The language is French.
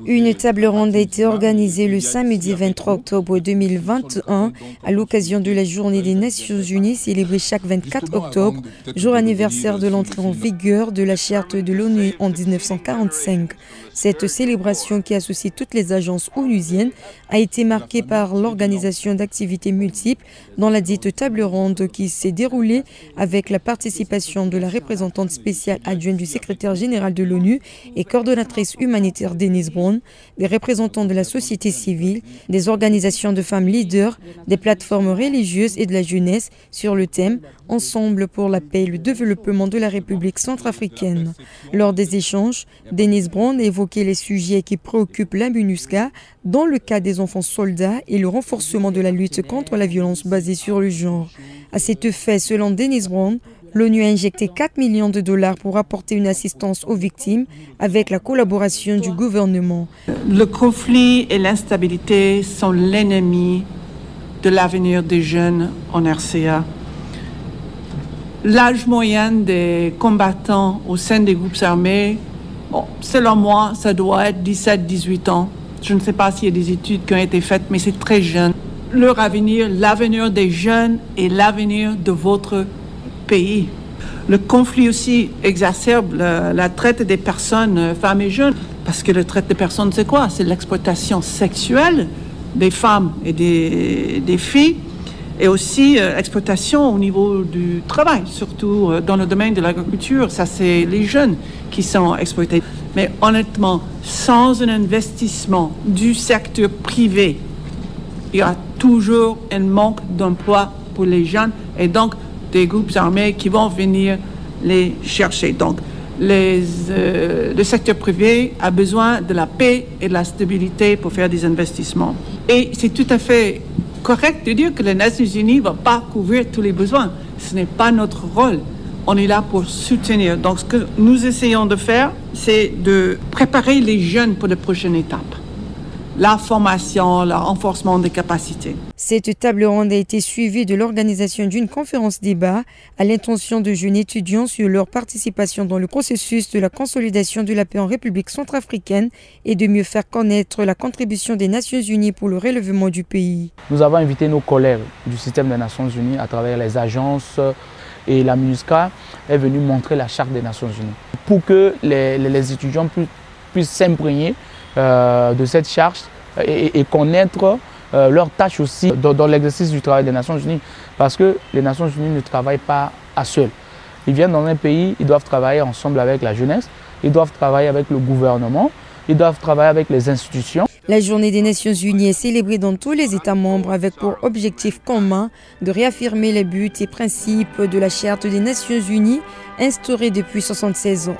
Une table ronde a été organisée le samedi 23 octobre 2021 à l'occasion de la Journée des Nations Unies célébrée chaque 24 octobre, jour anniversaire de l'entrée en vigueur de la Charte de l'ONU en 1945. Cette célébration qui associe toutes les agences onusiennes a été marquée par l'organisation d'activités multiples dans la dite table ronde qui s'est déroulée avec la participation de la représentante spéciale adjointe du secrétaire général de l'ONU et coordonnatrice humanitaire Denise Brown, des représentants de la société civile, des organisations de femmes leaders, des plateformes religieuses et de la jeunesse sur le thème « Ensemble pour la paix et le développement de la République centrafricaine ». Lors des échanges, Denise Brown a évoqué les sujets qui préoccupent la MINUSCA dans le cas des enfants soldats et le renforcement de la lutte contre la violence basée sur le genre. À cet effet, selon Denise Brown, l'ONU a injecté 4 millions de dollars pour apporter une assistance aux victimes avec la collaboration du gouvernement. Le conflit et l'instabilité sont l'ennemi de l'avenir des jeunes en RCA. L'âge moyen des combattants au sein des groupes armés, selon moi, ça doit être 17-18 ans. Je ne sais pas s'il y a des études qui ont été faites, mais c'est très jeune. Leur avenir, l'avenir des jeunes et l'avenir de votre pays. Le conflit aussi exacerbe la traite des personnes, femmes et jeunes, parce que la traite des personnes, c'est quoi? C'est l'exploitation sexuelle des femmes et des filles, et aussi exploitation au niveau du travail, surtout dans le domaine de l'agriculture. Ça, c'est les jeunes qui sont exploités. Mais honnêtement, sans un investissement du secteur privé, il y a toujours un manque d'emploi pour les jeunes et donc des groupes armés qui vont venir les chercher. Donc, le secteur privé a besoin de la paix et de la stabilité pour faire des investissements. Et c'est tout à fait correct de dire que les Nations Unies ne vont pas couvrir tous les besoins. Ce n'est pas notre rôle. On est là pour soutenir. Donc, ce que nous essayons de faire, c'est de préparer les jeunes pour la prochaine étape. La formation, le renforcement des capacités. Cette table ronde a été suivie de l'organisation d'une conférence débat à l'intention de jeunes étudiants sur leur participation dans le processus de la consolidation de la paix en République centrafricaine et de mieux faire connaître la contribution des Nations Unies pour le relèvement du pays. Nous avons invité nos collègues du système des Nations Unies à travers les agences et la MINUSCA est venue montrer la Charte des Nations Unies pour que les étudiants puissent s'imprégner de cette charte et connaître leur tâche aussi dans l'exercice du travail des Nations Unies. Parce que les Nations Unies ne travaillent pas à seules. Ils viennent dans un pays, ils doivent travailler ensemble avec la jeunesse, ils doivent travailler avec le gouvernement, ils doivent travailler avec les institutions. La Journée des Nations Unies est célébrée dans tous les États membres avec pour objectif commun de réaffirmer les buts et principes de la Charte des Nations Unies instaurée depuis 76 ans.